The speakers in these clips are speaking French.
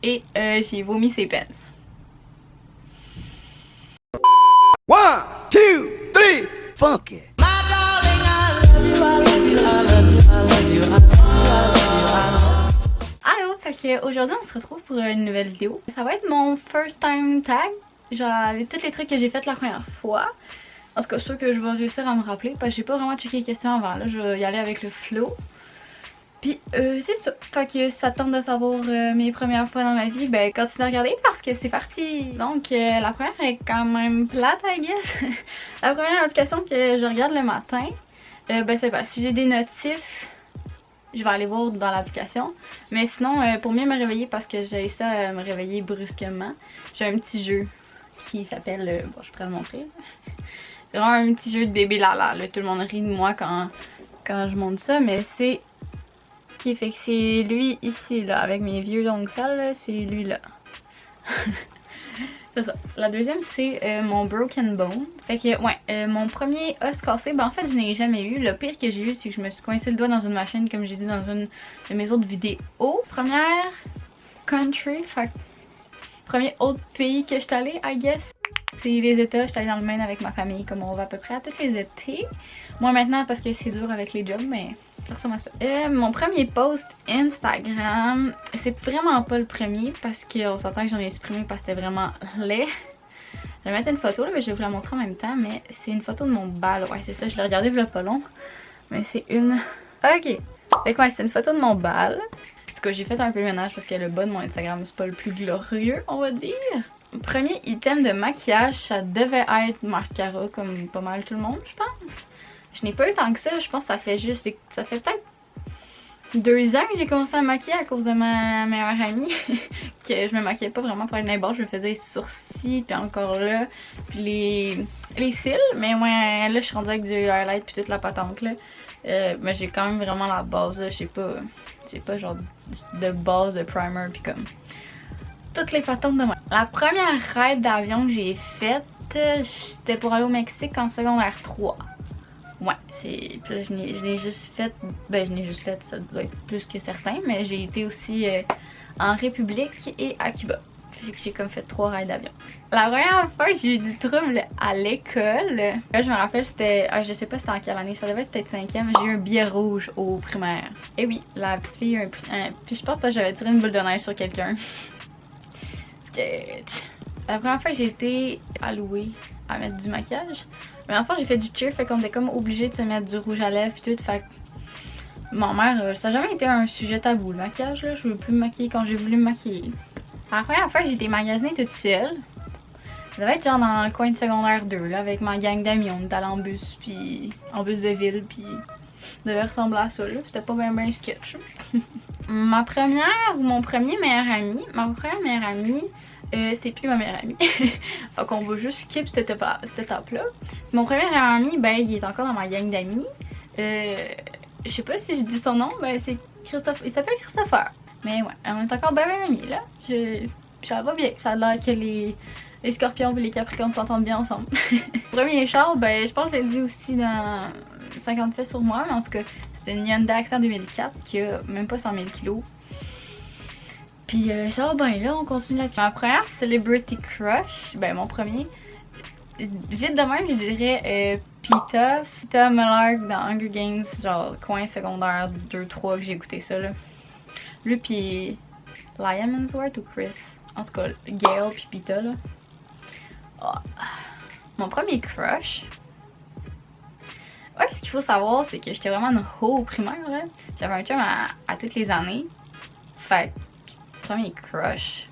et j'ai vomi ses pants. 1, 2, 3, funky. Allô, fait que aujourd'hui on se retrouve pour une nouvelle vidéo. Ça va être mon first time tag, genre tous les trucs que j'ai fait la première fois. En tout cas, sûr que je vais réussir à me rappeler parce que j'ai pas vraiment checké les questions avant. Là, je vais y aller avec le flow. Puis c'est ça. Fait que ça tente de savoir mes premières fois dans ma vie, ben continuez à regarder parce que c'est parti! Donc la première est quand même plate, I guess. La première application que je regarde le matin, ben c'est pas. Si j'ai des notifs, je vais aller voir dans l'application. Mais sinon, pour mieux me réveiller, parce que j'ai ça me réveiller brusquement, j'ai un petit jeu qui s'appelle... bon, je pourrais le montrer. C'est vraiment un petit jeu de bébé Lala. Là, tout le monde rit de moi quand je montre ça, mais c'est... Fait que c'est lui ici, là, avec mes vieux ongles sales, c'est lui là. C'est ça. La deuxième, c'est mon broken bone. Fait que, ouais, mon premier os cassé, ben en fait, je n'ai jamais eu. Le pire que j'ai eu, c'est que je me suis coincé le doigt dans une machine, comme j'ai dit dans une de mes autres vidéos. Première country, fait premier autre pays que je suis allée, I guess. C'est les États, je suis allée dans le Maine avec ma famille, comme on va à peu près à tous les étés. Moi maintenant, parce que c'est dur avec les jobs, mais ça ressemble à ça. Mon premier post Instagram, c'est vraiment pas le premier, parce qu'on s'entend que j'en ai supprimé parce que c'était vraiment laid. Je vais mettre une photo là, mais je vais vous la montrer en même temps, mais c'est une photo de mon bal. Ouais, c'est ça, je l'ai regardé il y a pas long. Mais c'est une... Ok. Fait que ouais, c'est une photo de mon bal. En tout cas, j'ai fait un peu le ménage parce que le bas de mon Instagram, c'est pas le plus glorieux, on va dire. Premier item de maquillage, ça devait être mascara, comme pas mal tout le monde, je pense. Je n'ai pas eu tant que ça, je pense que ça fait juste... Ça fait peut-être 2 ans que j'ai commencé à me maquiller à cause de ma meilleure amie. Que je me maquillais pas vraiment pour être n'importe, je me faisais les sourcils, puis encore là, puis les cils. Mais ouais, là je suis rendue avec du highlight puis toute la patente là. Mais j'ai quand même vraiment la base là, j'ai pas genre de base de primer puis comme toutes les patentes de moi. La première ride d'avion que j'ai faite, c'était pour aller au Mexique en secondaire 3. Ouais, c'est. Puis là, je l'ai juste fait. Ben, je l'ai juste fait, ça doit être plus que certain, mais j'ai été aussi en République et à Cuba. Puis j'ai comme fait 3 rides d'avion. La première fois que j'ai eu du trouble à l'école, là, je me rappelle, c'était. Je sais pas c'était en quelle année, ça devait être peut-être 5e. J'ai eu un billet rouge au primaire. Et oui, la petite fille a eu puis je pense que j'avais tiré une boule de neige sur quelqu'un. La première fois que j'ai été allouée à mettre du maquillage, mais enfin j'ai fait du cheer, fait qu'on était comme obligé de se mettre du rouge à lèvres et tout, fait que ma mère, ça n'a jamais été un sujet tabou le maquillage là, je veux plus me maquiller quand j'ai voulu me maquiller. La première fois que j'ai été magasinée toute seule, ça devait être genre dans le coin de secondaire 2 là, avec ma gang d'amis, on était allés en bus, puis en bus de ville, puis ça devait ressembler à ça là, c'était pas bien sketch. Ma première ou mon premier meilleur ami, ma première meilleure amie, c'est plus ma meilleure amie. Fait qu'on va juste skip cette étape-là. Mon premier meilleur ami, ben il est encore dans ma gang d'amis. Je sais pas si je dis son nom, ben c'est Christophe. Il s'appelle Christopher. Mais ouais, on est encore bien amis là. Ça va bien. Ça a l'air que les scorpions et les capricornes s'entendent bien ensemble. Premier char, ben je pense que je l'ai dit aussi dans 50 faits sur moi, mais en tout cas, c'est une Hyundai Accent 2004 qui a même pas 100 000 kilos. Puis ça va bien là, on continue là-dessus. Ma première celebrity crush, ben mon premier, vite de même je dirais Peeta Mellark dans Hunger Games, genre coin secondaire 2-3 que j'ai écouté ça là. Lui pis Liam Hemsworth ou Chris, en tout cas Gale pis Peeta là. Oh. Mon premier crush. Ouais, ce qu'il faut savoir c'est que j'étais vraiment une hoe au primaire là. J'avais un chum à toutes les années. Fait premier crush,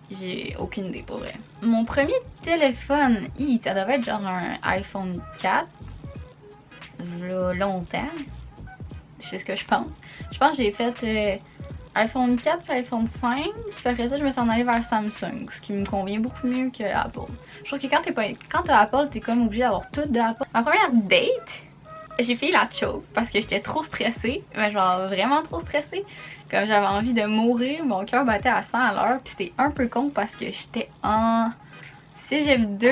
j'ai aucune idée pour vrai. Mon premier téléphone, ça devait être genre un iPhone 4. Longtemps. C'est ce que je pense. Je pense que j'ai fait iPhone 4 puis iPhone 5. Puis après ça, je me suis en allée vers Samsung, ce qui me convient beaucoup mieux que Apple. Je trouve que quand t'as Apple, t'es comme obligé d'avoir tout de Apple. Ma première date, j'ai fait la choke parce que j'étais trop stressée, mais genre vraiment trop stressée. Comme j'avais envie de mourir, mon cœur battait à 100 à l'heure, puis c'était un peu con parce que j'étais en Cégep 2.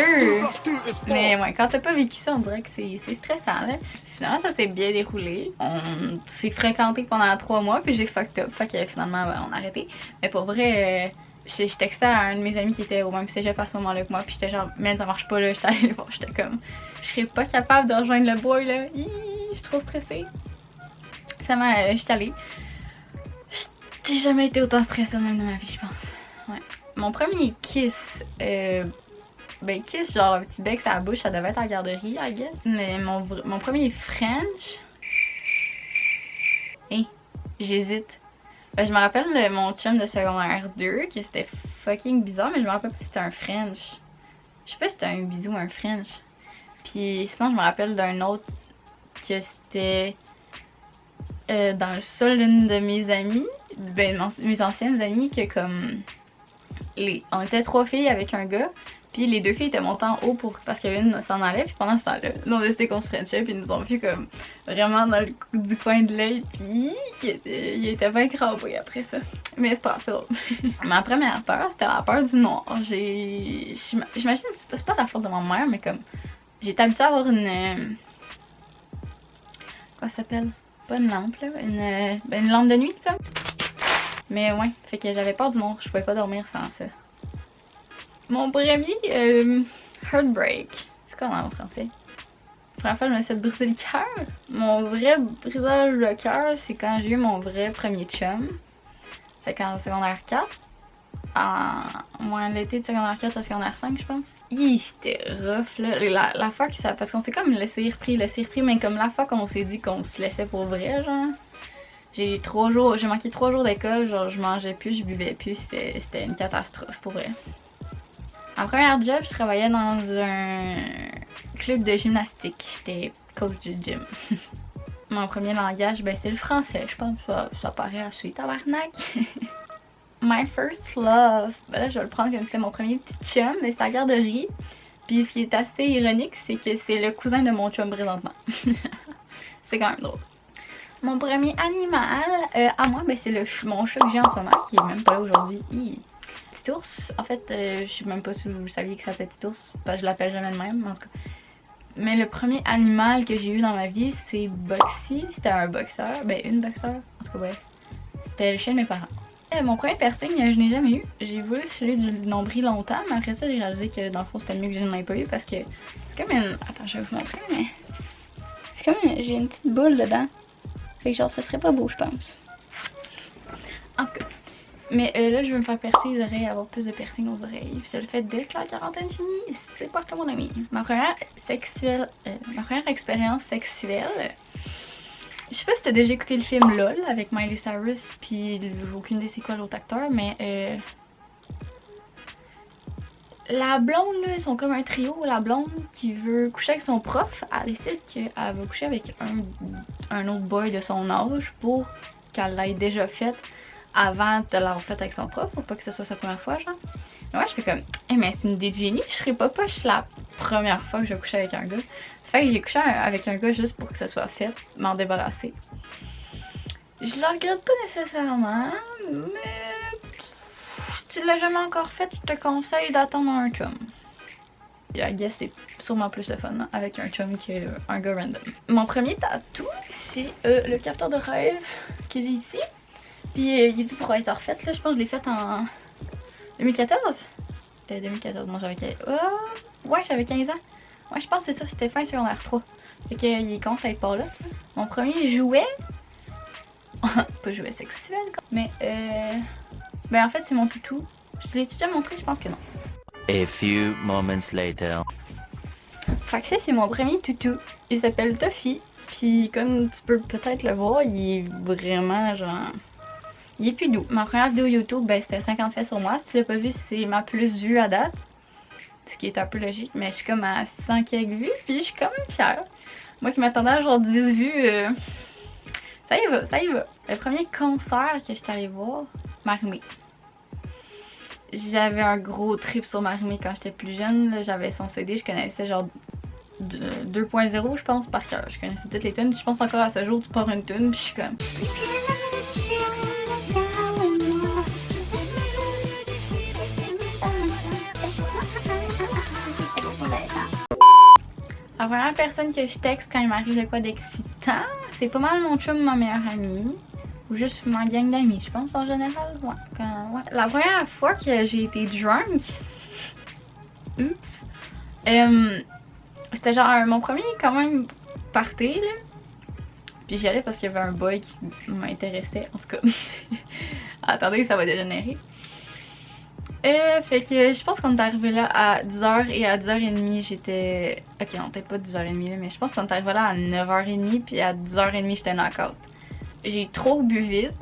Mais ouais, quand t'as pas vécu ça, on dirait que c'est stressant là. Finalement, ça s'est bien déroulé. On s'est fréquenté pendant 3 mois, puis j'ai fucked up. Fait que finalement, on a arrêté. Mais pour vrai, je textais à un de mes amis qui était au même cégep à ce moment-là que moi, puis j'étais genre, man, ça marche pas là, j'étais allée le voir, j'étais comme, je serais pas capable de rejoindre le boy là, je suis trop stressée. Finalement, je suis allée. J'ai jamais été autant stressée même de ma vie, je pense. Ouais. Mon premier kiss, ben kiss, genre un petit bec sur la bouche, ça devait être à la garderie, I guess. Mais mon premier French, j'hésite. Ben, je me rappelle mon chum de secondaire 2, que c'était fucking bizarre, mais je me rappelle pas si c'était un French. Je sais pas si c'était un bisou ou un French. Puis sinon, je me rappelle d'un autre que c'était dans le sol d'une de mes amies, ben mes anciennes amies, que comme on était 3 filles avec un gars, puis les 2 filles étaient montées en haut parce qu'une s'en allait, puis pendant ce temps-là, nous on décidé qu'on se frenchait, puis ils nous ont vu comme vraiment dans le du coin de l'œil, puis il était bien crampé après ça. Mais c'est pas drôle. Ma première peur, c'était la peur du noir. J'imagine que c'est pas la faute de ma mère, mais comme j'étais habituée à avoir une... Quoi ça s'appelle? Pas une lampe là, une lampe de nuit comme. Mais ouais, fait que j'avais peur du noir, je pouvais pas dormir sans ça. Mon premier heartbreak, c'est quoi en français? La première fois je me suis fait briser le cœur. Mon vrai brisage de cœur, c'est quand j'ai eu mon vrai premier chum. Fait qu'en secondaire 4. Moi, l'été de secondaire 4 à secondaire 5, je pense. C'était rough, là. La fois que ça... Parce qu'on s'est comme laissé repris, mais comme la fois qu'on s'est dit qu'on se laissait pour vrai, genre. J'ai manqué 3 jours d'école, genre je mangeais plus, je buvais plus, c'était une catastrophe pour vrai. En première job, je travaillais dans un club de gymnastique. J'étais coach de gym. Mon premier langage, ben c'est le français, je pense que ça paraît assez tabarnak. My first love. Ben là, je vais le prendre comme si c'était mon premier petit chum, mais c'est à la garderie. Puis ce qui est assez ironique, c'est que c'est le cousin de mon chum présentement. C'est quand même drôle. Mon premier animal, à moi, ben c'est mon chat que j'ai en ce moment, qui est même pas là aujourd'hui. Petit ours. En fait, je sais même pas si vous saviez que ça s'appelle Petit ours, parce que je l'appelle jamais de même, en tout cas. Mais le premier animal que j'ai eu dans ma vie, c'est Boxy. C'était un boxeur, ben une boxeur, en tout cas bref. C'était le chien de mes parents. Mon premier piercing, je n'ai jamais eu. J'ai voulu celui du nombril longtemps, mais après ça, j'ai réalisé que dans le fond, c'était mieux que je n'en ai pas eu parce que c'est comme une... Attends, je vais vous montrer, mais... C'est comme j'ai une petite boule dedans. Fait que genre, ça serait pas beau, je pense. En tout cas. Mais là, je veux me faire percer les oreilles, avoir plus de piercing aux oreilles. Puis c'est le fait dès que la quarantaine finit, c'est pas que mon ami. Ma première expérience sexuelle... Je sais pas si t'as déjà écouté le film LOL avec Miley Cyrus, puis aucune idée c'est quoi l'autre acteur, mais la blonde là, ils sont comme un trio. La blonde qui veut coucher avec son prof, elle décide qu'elle va coucher avec un autre boy de son âge pour qu'elle l'ait déjà faite avant de l'avoir faite avec son prof, pour pas que ce soit sa première fois, genre. Mais moi je fais comme, mais c'est une idée de génie, je serais pas poche la première fois que je vais coucher avec un gars. Fait que j'ai couché avec un gars juste pour que ça soit fait, m'en débarrasser. Je le regrette pas nécessairement, mais si tu l'as jamais encore fait, je te conseille d'attendre un chum. I guess c'est sûrement plus le fun hein, avec un chum qu'un gars random. Mon premier tatou, c'est le capteur de rêve que j'ai ici. Puis il est dû pour être refait là, je pense que je l'ai fait en 2014. 2014, non j'avais 15 ans. Oh, ouais j'avais 15 ans. Ouais, je pense que c'est ça, c'était fin secondaire 3. Fait qu'il est con, ça être pas là. Mon premier jouet, pas jouet sexuel, mais ben en fait c'est mon toutou. Je te l'ai déjà montré, je pense que non. A few moments later. Fait que ça c'est mon premier toutou. Il s'appelle Toffee. Puis comme tu peux peut-être le voir, il est vraiment genre... Il est plus doux. Ma première vidéo YouTube, ben c'était 50 faits sur moi. Si tu l'as pas vu, c'est ma plus vue à date. Ce qui est un peu logique, mais je suis comme à 100 quelques vues, puis je suis quand même fière. Moi qui m'attendais à genre 10 vues, ça y va, ça y va. Le premier concert que j'étais allée voir, Marimé. J'avais un gros trip sur Marimé quand j'étais plus jeune, j'avais son CD, je connaissais genre 2.0 je pense par cœur. Je connaissais toutes les tunes, je pense encore à ce jour tu pars une tune, puis je suis comme... La première personne que je texte quand il m'arrive de quoi d'excitant, c'est pas mal mon chum, ma meilleure amie. Ou juste ma gang d'amis, je pense en général. Ouais, ouais. La première fois que j'ai été drunk, oups, c'était genre mon premier quand même party là. Puis j'y allais parce qu'il y avait un boy qui m'intéressait, en tout cas. Attendez, ça va dégénérer. Fait que je pense qu'on est arrivé là à 10h et à 10h30 j'étais... Ok non, peut-être pas 10h30 là, mais je pense qu'on est arrivé là à 9h30 puis à 10h30 j'étais knock-out. J'ai trop bu vite.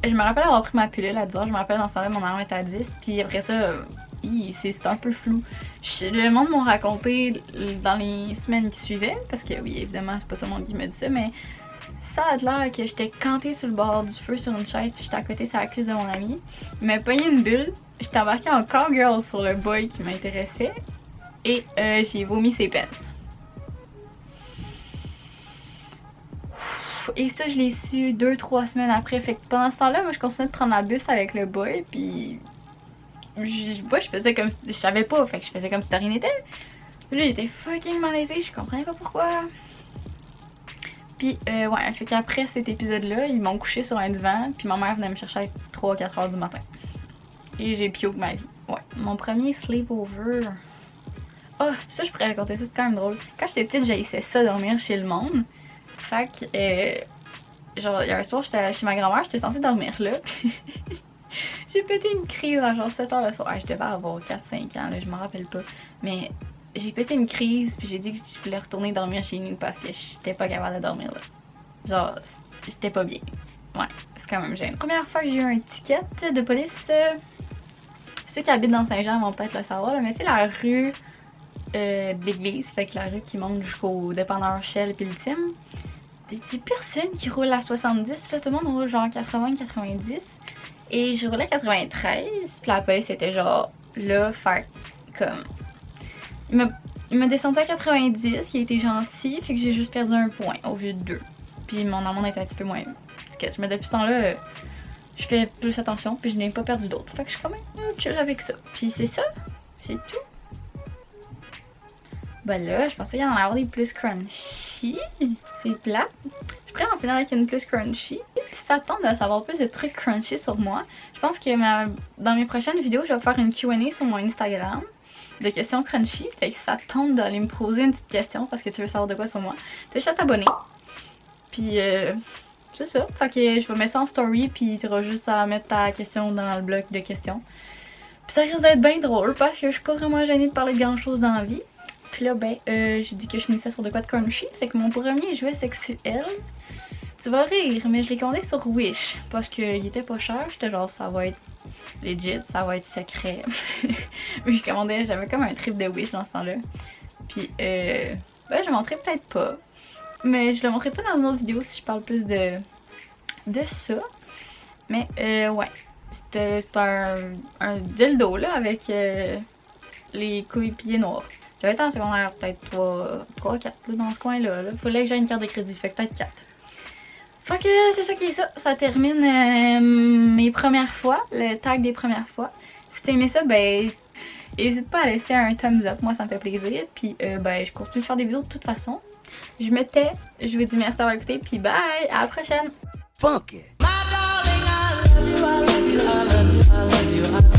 Je me rappelle avoir pris ma pilule à 10h, je me rappelle dans ce temps-là mon alarme était à 10 puis après ça, c'était un peu flou. Le monde m'a raconté dans les semaines qui suivaient, parce que oui évidemment c'est pas tout le monde qui me dit ça, mais ça a l'air que j'étais cantée sur le bord du feu sur une chaise puis j'étais à côté sur la cuisse de mon ami. Il m'a pogné une bulle, j'étais embarquée en cowgirl sur le boy qui m'intéressait et j'ai vomi ses pants. Et ça je l'ai su 2-3 semaines après, fait que pendant ce temps-là moi je continuais de prendre la bus avec le boy puis je faisais comme si je savais pas, fait que je faisais comme si de rien n'était. Là il était fucking malaisé, je comprenais pas pourquoi. Puis ouais, fait qu'après cet épisode-là, ils m'ont couché sur un divan, puis ma mère venait me chercher à 3-4 heures du matin. Et j'ai pioque ma vie. Ouais, mon premier sleepover. Oh, ça je pourrais raconter ça, c'est quand même drôle. Quand j'étais petite, j'haïssais ça dormir chez le monde. Fait que, genre, il y a un soir, j'étais chez ma grand-mère, j'étais censée dormir là. J'ai pété une crise à genre 7 heures le soir. Je devais avoir 4-5 ans, là, je m'en rappelle pas. Mais j'ai pété une crise, puis j'ai dit que je voulais retourner dormir chez nous parce que j'étais pas capable de dormir là. Genre, j'étais pas bien. Ouais, c'est quand même gênant. Première fois que j'ai eu un ticket de police, ceux qui habitent dans Saint-Jean vont peut-être le savoir, là, mais c'est la rue d'église, fait que la rue qui monte jusqu'au dépanneur Shell puis l'ultime. Des personnes qui roulent à 70, là, tout le monde roule genre 80-90. Et je roulais à 93, puis la police était genre là, fait comme... Il m'a descendu à 90, il a été gentil, fait que j'ai juste perdu un point au lieu de 2. Puis mon amende était un petit peu moins... Parce que depuis ce temps-là, je fais plus attention, puis je n'ai pas perdu d'autres. Fait que je suis quand même chill avec ça. Puis c'est ça, c'est tout. Ben là, je pensais qu'il y en allait avoir des plus crunchy. C'est plat. Je pourrais en finir avec une plus crunchy. Et puis ça tente de savoir plus de trucs crunchy sur moi. Je pense que dans mes prochaines vidéos, je vais faire une Q&A sur mon Instagram de questions crunchy. Fait que ça tente d'aller me poser une petite question parce que tu veux savoir de quoi sur moi. T'as juste à t'abonner. Puis c'est ça. Fait que je vais mettre ça en story puis tu auras juste à mettre ta question dans le bloc de questions. Puis ça risque d'être bien drôle parce que je suis pas vraiment gênée de parler de grand chose dans la vie. Puis là, ben, j'ai dit que je finissais sur de quoi de crunchy. Fait que mon premier jouet sexuel, tu vas rire, mais je l'ai commandé sur Wish. Parce qu'il était pas cher. J'étais genre, ça va être legit, ça va être secret. Mais j'avais comme un trip de Wish dans ce temps-là. Puis, ben, je le montrerai peut-être pas. Mais je le montrerai peut-être dans une autre vidéo si je parle plus de ça. Mais, ouais. C'était un dildo, là, avec les couilles pieds noirs. J'avais été en secondaire peut-être 3-4 dans ce coin-là. Fallait que j'aie une carte de crédit, fait que peut-être 4. Fait que c'est ça qui est ça. Ça termine mes premières fois, le tag des premières fois. Si t'as aimé ça, ben n'hésite pas à laisser un thumbs up, moi ça me fait plaisir. Puis ben je continue de faire des vidéos de toute façon. Je me tais, je vous dis merci d'avoir écouté, puis bye, à la prochaine! Funky. My darling, I love you, I love you, I love you, I love you, I love you.